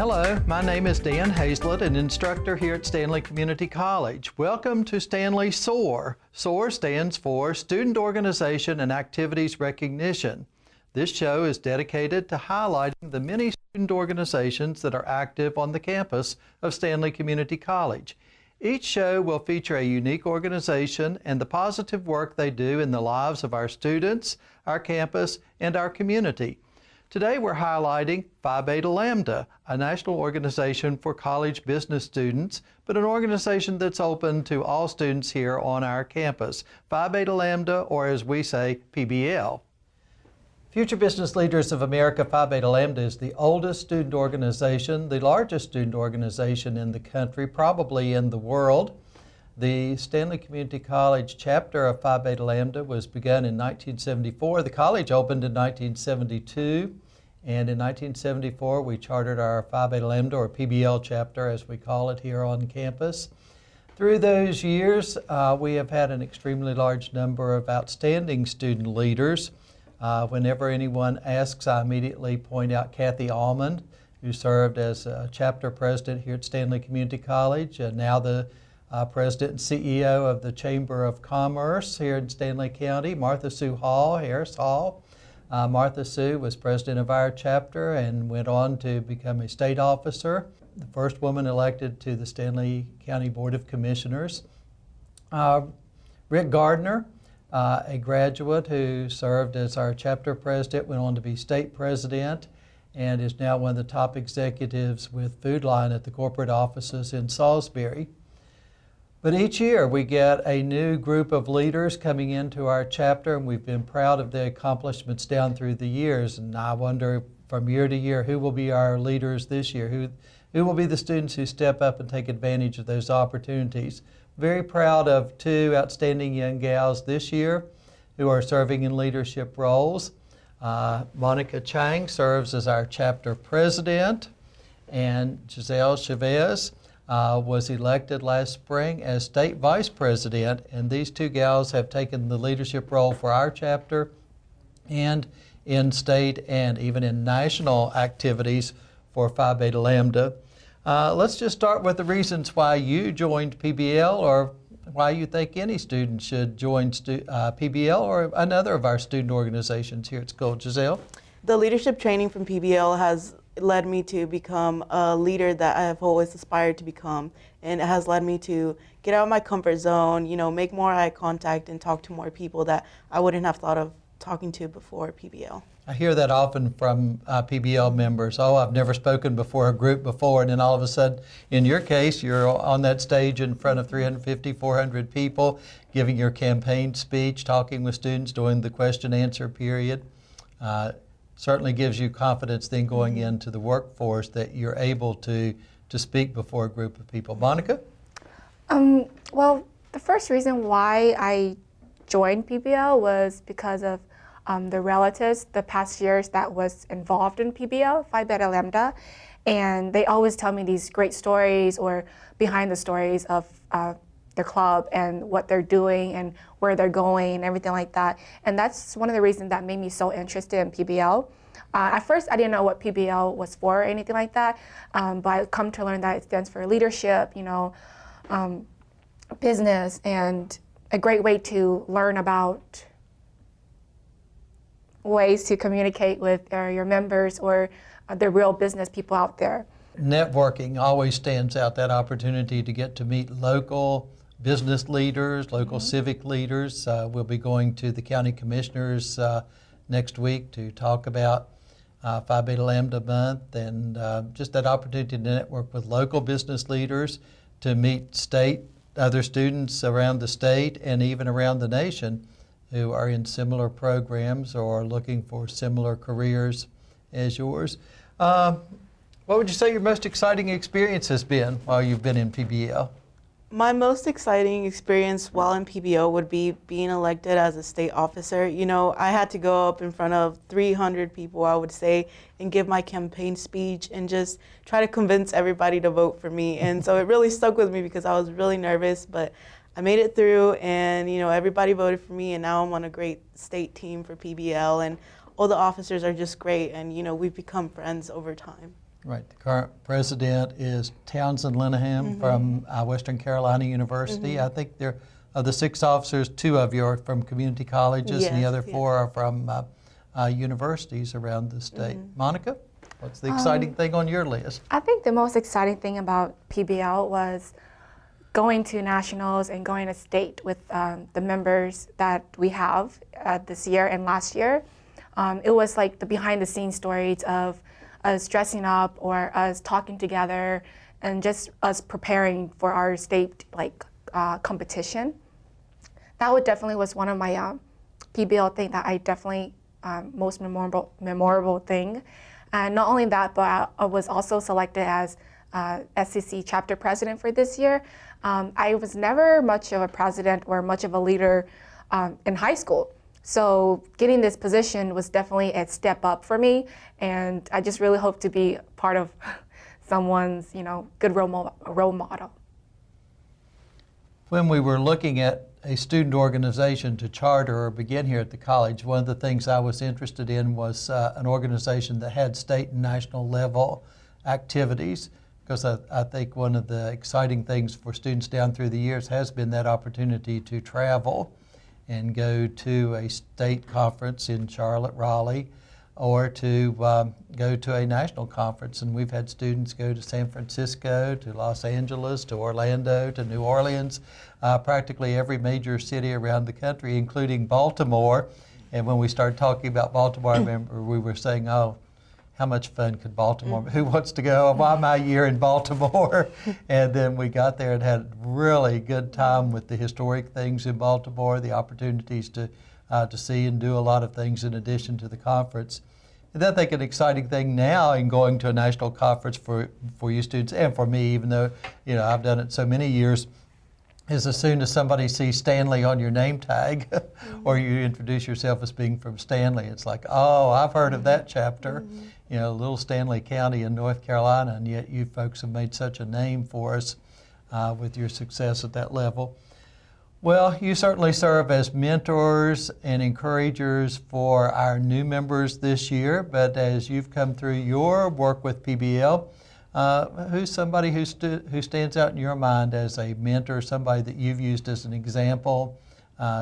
Hello, my name is Dan Hazlet, an instructor here at Stanley Community College. Welcome to Stanley SOAR. SOAR stands for Student Organization and Activities Recognition. This show is dedicated to highlighting the many student organizations that are active on the campus of Stanley Community College. Each show will feature a unique organization and the positive work they do in the lives of our students, our campus, and our community. Today we're highlighting Phi Beta Lambda, a national organization for college business students, but an organization that's open to all students here on our campus. Phi Beta Lambda, or as we say, PBL. Future Business Leaders of America, Phi Beta Lambda is the oldest student organization, the largest student organization in the country, probably in the world. The Stanley Community College chapter of Phi Beta Lambda was begun in 1974. The college opened in 1972, and in 1974 we chartered our Phi Beta Lambda, or PBL chapter as we call it here on campus. Through those years, we have had an extremely large number of outstanding student leaders. Whenever anyone asks, I immediately point out Kathy Almond, who served as chapter president here at Stanley Community College, and now the President and CEO of the Chamber of Commerce here in Stanley County, Martha Sue Hall, Harris Hall. Martha Sue was president of our chapter and went on to become a state officer, the first woman elected to the Stanley County Board of Commissioners. Rick Gardner, a graduate who served as our chapter president, went on to be state president, and is now one of the top executives with Food Line at the corporate offices in Salisbury. But each year we get a new group of leaders coming into our chapter, and we've been proud of the accomplishments down through the years. And I wonder from year to year who will be our leaders this year, who will be the students who step up and take advantage of those opportunities. Very proud of two outstanding young gals this year who are serving in leadership roles. Monica Chang serves as our chapter president, and Giselle Chavez was elected last spring as state vice president, and these two gals have taken the leadership role for our chapter and in state and even in national activities for Phi Beta Lambda. Let's just start with the reasons why you joined PBL, or why you think any student should join PBL or another of our student organizations here at school. Giselle? The leadership training from PBL has led me to become a leader that I have always aspired to become, and it has led me to get out of my comfort zone, make more eye contact and talk to more people that I wouldn't have thought of talking to before PBL. I hear that often from PBL members. Oh, I've never spoken before a group before, and then all of a sudden, in your case, you're on that stage in front of 350, 400 people, giving your campaign speech, talking with students during the question-answer period. Certainly gives you confidence then going into the workforce that you're able to speak before a group of people. Monica? Well, the first reason why I joined PBL was because of the relatives the past years that was involved in PBL, Phi Beta Lambda, and they always tell me these great stories or behind the stories of their club and what they're doing and where they're going and everything like that. And that's one of the reasons that made me so interested in PBL. At first, I didn't know what PBL was for or anything like that, but I come to learn that it stands for leadership, business, and a great way to learn about ways to communicate with your members or the real business people out there. Networking always stands out, that opportunity to get to meet local business leaders, local civic leaders. We'll be going to the county commissioners next week to talk about Phi Beta Lambda month, and just that opportunity to network with local business leaders, to meet other students around the state and even around the nation who are in similar programs or are looking for similar careers as yours. What would you say your most exciting experience has been while you've been in PBL? My most exciting experience while in PBL would be being elected as a state officer. I had to go up in front of 300 people, I would say, and give my campaign speech and just try to convince everybody to vote for me. And so it really stuck with me because I was really nervous, but I made it through, and everybody voted for me, and now I'm on a great state team for PBL, and all the officers are just great, and we've become friends over time. Right. The current president is Townsend Linehan from Western Carolina University. I think there of the 6 officers, 2 of you are from community colleges, and the Yes, other 4 are from universities around the state. Monica, what's the exciting thing on your list? I think the most exciting thing about PBL was going to nationals and going to state with the members that we have this year and last year. It was like the behind the scenes stories of us dressing up or us talking together and just us preparing for our state competition. That would definitely was one of my PBL thing that I definitely most memorable thing. And not only that, but I was also selected as SCC chapter president for this year. I was never much of a president or much of a leader in high school. So getting this position was definitely a step up for me, and I just really hope to be part of someone's, good role model. When we were looking at a student organization to charter or begin here at the college, one of the things I was interested in was an organization that had state and national level activities, because I think one of the exciting things for students down through the years has been that opportunity to travel and go to a state conference in Charlotte, Raleigh, or to go to a national conference. And we've had students go to San Francisco, to Los Angeles, to Orlando, to New Orleans, practically every major city around the country, including Baltimore. And when we started talking about Baltimore, I remember we were saying, oh, how much fun could Baltimore be? Who wants to go? Why am I a year in Baltimore? And then we got there and had a really good time with the historic things in Baltimore, the opportunities to see and do a lot of things in addition to the conference. And I think an exciting thing now in going to a national conference for you students and for me, even though I've done it so many years, is as soon as somebody sees Stanley on your name tag or you introduce yourself as being from Stanley, it's like, oh, I've heard of that chapter. Little Stanley County in North Carolina, and yet you folks have made such a name for us with your success at that level. Well, you certainly serve as mentors and encouragers for our new members this year, but as you've come through your work with PBL, who's somebody who stands out in your mind as a mentor, somebody that you've used as an example,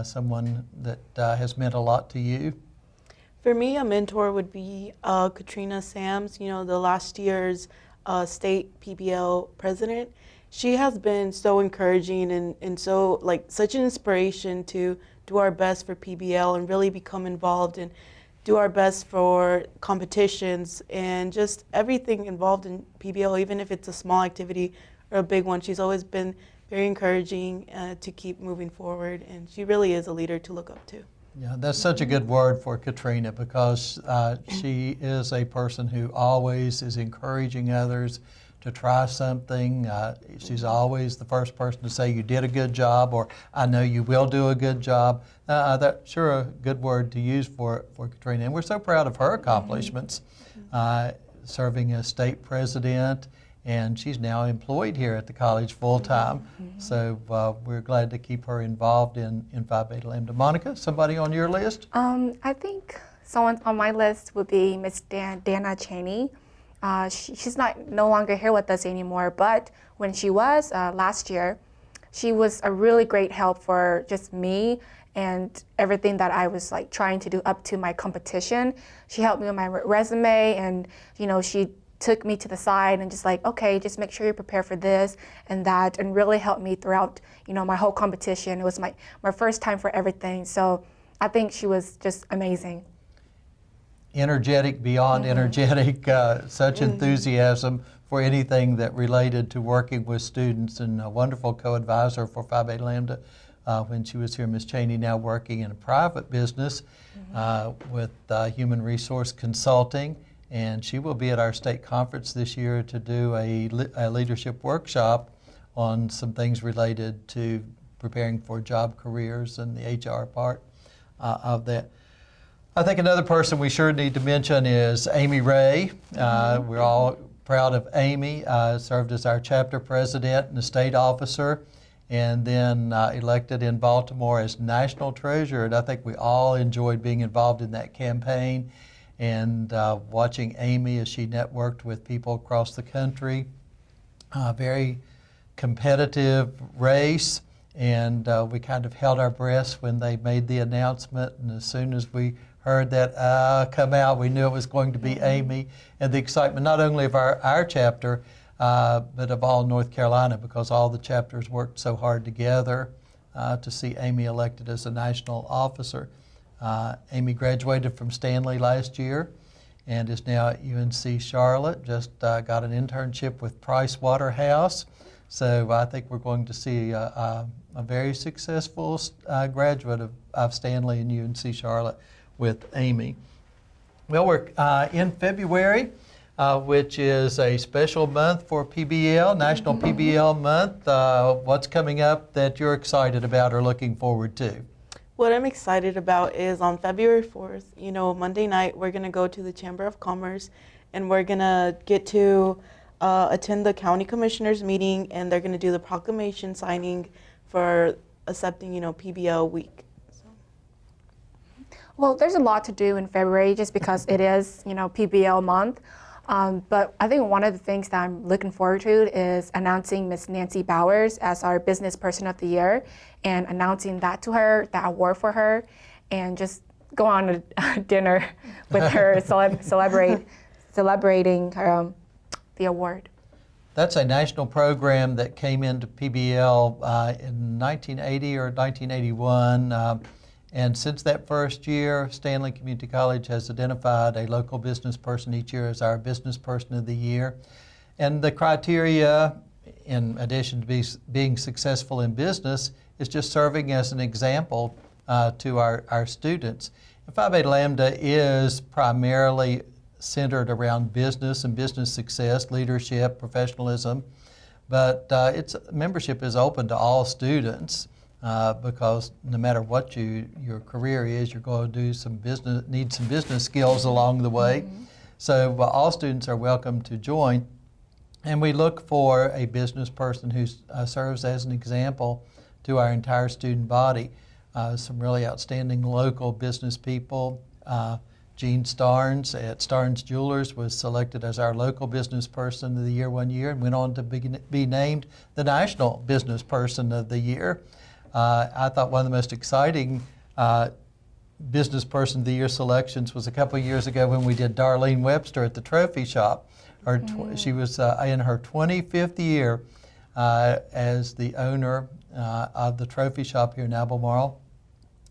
someone that has meant a lot to you? For me, a mentor would be Katrina Sams, the last year's state PBL president. She has been so encouraging and so such an inspiration to do our best for PBL and really become involved and do our best for competitions and just everything involved in PBL, even if it's a small activity or a big one. She's always been very encouraging to keep moving forward, and she really is a leader to look up to. Yeah, that's such a good word for Katrina, because she is a person who always is encouraging others to try something. She's always the first person to say, you did a good job, or I know you will do a good job. That's sure a good word to use for Katrina. And we're so proud of her accomplishments, serving as state president, and she's now employed here at the college full-time. So we're glad to keep her involved in Phi Beta Lambda. Monica, somebody on your list? I think someone on my list would be Miss Dana Cheney. She's no longer here with us anymore, but when she was last year, she was a really great help for just me and everything that I was trying to do up to my competition. She helped me with my resume, and she took me to the side and just okay, just make sure you prepare for this and that, and really helped me throughout my whole competition. It was my first time for everything, so I think she was just amazing. Energetic, beyond energetic, such enthusiasm for anything that related to working with students, and a wonderful co-advisor for Phi Beta Lambda when she was here. Ms. Cheney now working in a private business with Human Resource Consulting, and she will be at our state conference this year to do a leadership workshop on some things related to preparing for job careers and the HR part of that. I think another person we sure need to mention is Amy Ray. We're all proud of Amy. Served as our chapter president and a state officer, and then elected in Baltimore as national treasurer. And I think we all enjoyed being involved in that campaign. and watching Amy as she networked with people across the country. Very competitive race, and we kind of held our breaths when they made the announcement, and as soon as we heard that come out, we knew it was going to be Amy, and the excitement not only of our chapter, but of all North Carolina, because all the chapters worked so hard together to see Amy elected as a national officer. Amy graduated from Stanley last year and is now at UNC Charlotte, just got an internship with Price Waterhouse. So I think we're going to see a very successful graduate of Stanley and UNC Charlotte with Amy. Well, we're in February, which is a special month for PBL, National PBL Month. What's coming up that you're excited about or looking forward to? What I'm excited about is on February 4th, Monday night, we're going to go to the Chamber of Commerce, and we're going to get to attend the county commissioners meeting, and they're going to do the proclamation signing for accepting, PBL week. Well, there's a lot to do in February just because it is, PBL month. But I think one of the things that I'm looking forward to is announcing Miss Nancy Bowers as our Business Person of the Year and announcing that to her, that award for her, and just go on a dinner with her, celebrating the award. That's a national program that came into PBL in 1980 or 1981. And since that first year, Stanley Community College has identified a local business person each year as our Business Person of the Year. And the criteria, in addition to being successful in business, is just serving as an example to our students. And Phi Beta Lambda is primarily centered around business and business success, leadership, professionalism, but its membership is open to all students. Because no matter what your career is, you're going to need some business skills along the way. So all students are welcome to join. And we look for a business person who serves as an example to our entire student body. Some really outstanding local business people. Jean Starnes at Starnes Jewelers was selected as our local business person of the year one year and went on to be named the National Business Person of the Year. I thought one of the most exciting Business Person of the Year selections was a couple of years ago when we did Darlene Webster at the Trophy Shop. She was in her 25th year as the owner of the Trophy Shop here in Albemarle.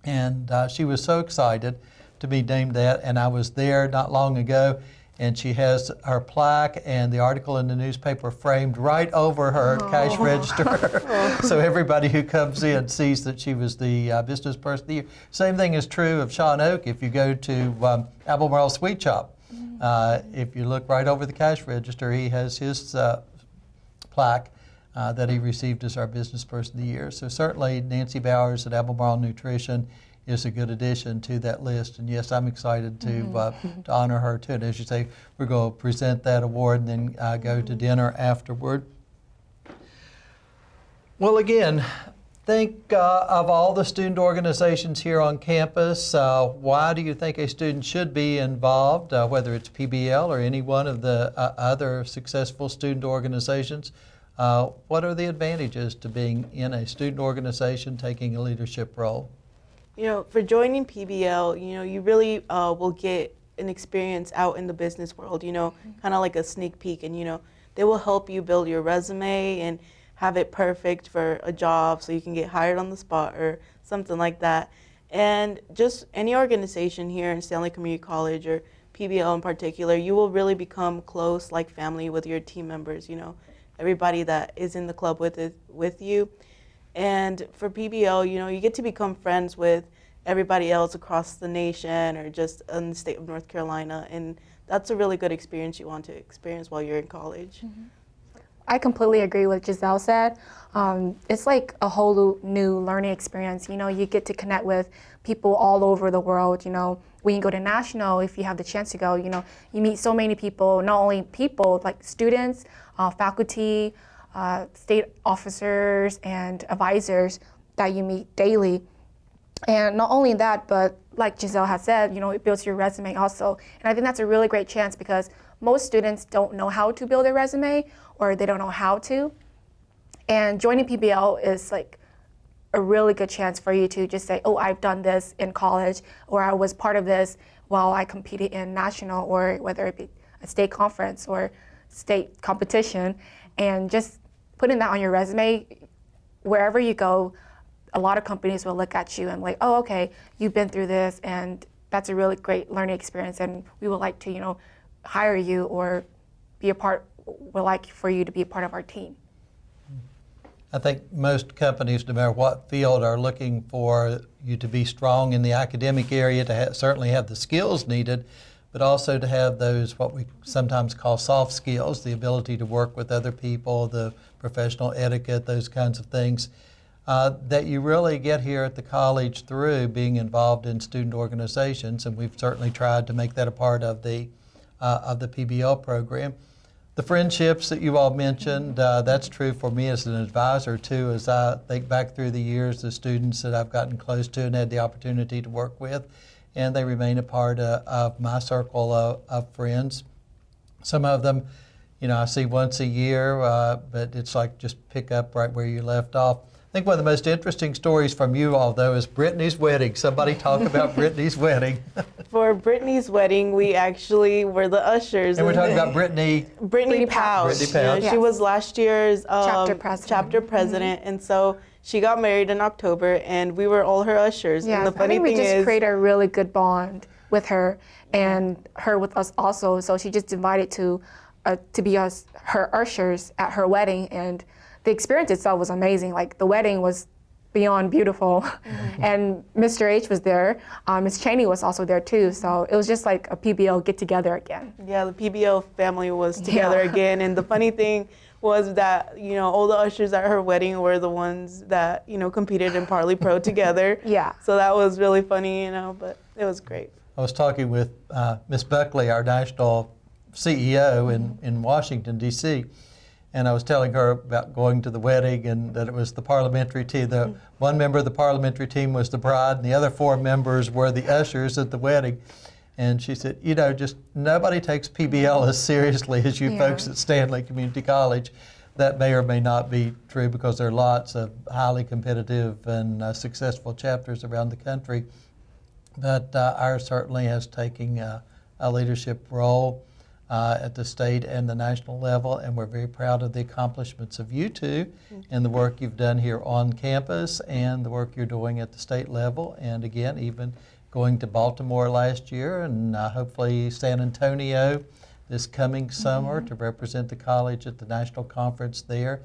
And she was so excited to be named that. And I was there not long ago, and she has her plaque and the article in the newspaper framed right over her cash register. So everybody who comes in sees that she was the Business Person of the Year. Same thing is true of Sean Oak. If you go to Albemarle Sweet Shop, if you look right over the cash register, he has his plaque that he received as our Business Person of the Year. So certainly Nancy Bowers at Albemarle Nutrition is a good addition to that list. And yes, I'm excited to honor her too. And as you say, we're going to present that award and then go to dinner afterward. Well, again, think of all the student organizations here on campus. Why do you think a student should be involved, whether it's PBL or any one of the other successful student organizations? What are the advantages to being in a student organization taking a leadership role? For joining PBL, you really will get an experience out in the business world, kind of like a sneak peek. And, they will help you build your resume and have it perfect for a job so you can get hired on the spot or something like that. And just any organization here in Stanley Community College or PBL in particular, you will really become close, like family, with your team members, everybody that is in the club with you. And for PBL, you get to become friends with everybody else across the nation or just in the state of North Carolina. And that's a really good experience you want to experience while you're in college. I completely agree with Giselle said. It's like a whole new learning experience. You get to connect with people all over the world. When you go to national, if you have the chance to go, you meet so many people, not only people, like students, faculty, state officers and advisors that you meet daily. And not only that, but like Giselle has said, it builds your resume also. And I think that's a really great chance because most students don't know how to build a resume or they don't know how to. And joining PBL is like a really good chance for you to just say, oh, I've done this in college, or I was part of this while I competed in national, or whether it be a state conference or state competition. And just putting that on your resume, wherever you go, a lot of companies will look at you and like, oh, okay, you've been through this, and that's a really great learning experience, and we would like to, hire you or we'd like for you to be a part of our team. I think most companies, no matter what field, are looking for you to be strong in the academic area, to certainly have the skills needed, but also to have those, what we sometimes call soft skills, the ability to work with other people, the professional etiquette, those kinds of things. That you really get here at the college through being involved in student organizations, and we've certainly tried to make that a part of the PBL program. The friendships that you all mentioned, that's true for me as an advisor too, as I think back through the years, the students that I've gotten close to and had the opportunity to work with, and they remain a part of my circle of friends. Some of them, I see once a year, but it's like just pick up right where you left off. I think one of the most interesting stories from you all, though, is Britney's wedding. Somebody talk about Britney's wedding. For Britney's wedding, we actually were the ushers. And we're talking about Britney Powell. Britney Powell. She was last year's chapter president, and so she got married in October, and we were all her ushers. Yeah, and the funny thing we just is, created a really good bond with her, and her with us also. So she just invited to be her ushers at her wedding, and the experience itself was amazing. Like, the wedding was beyond beautiful. And Mr. H was there. Ms. Cheney was also there too. So it was just like a PBL get together again. Yeah, the PBL family was together again. And the funny thing was that, all the ushers at her wedding were the ones that, competed in Parley Pro together. Yeah. So that was really funny, but it was great. I was talking with Ms. Buckley, our national CEO in Washington, D.C., and I was telling her about going to the wedding and that it was the parliamentary team. The one member of the parliamentary team was the bride, and the other 4 members were the ushers at the wedding. And she said, just nobody takes PBL as seriously as you folks at Stanley Community College. That may or may not be true because there are lots of highly competitive and successful chapters around the country. But ours certainly has taken a leadership role at the state and the national level, and we're very proud of the accomplishments of you two and the work you've done here on campus and the work you're doing at the state level, and again, even going to Baltimore last year and hopefully San Antonio this coming summer to represent the college at the national conference there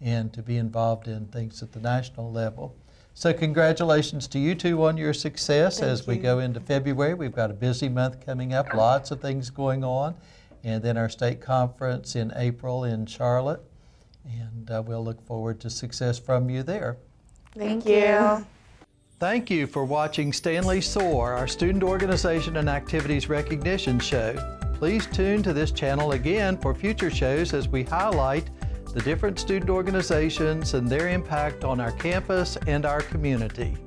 and to be involved in things at the national level. So congratulations to you two on your success. As we go into February. We've got a busy month coming up, lots of things going on. And then our state conference in April in Charlotte. And we'll look forward to success from you there. Thank you. Thank you for watching Stanley SOAR, our Student Organization and Activities Recognition Show. Please tune to this channel again for future shows as we highlight the different student organizations and their impact on our campus and our community.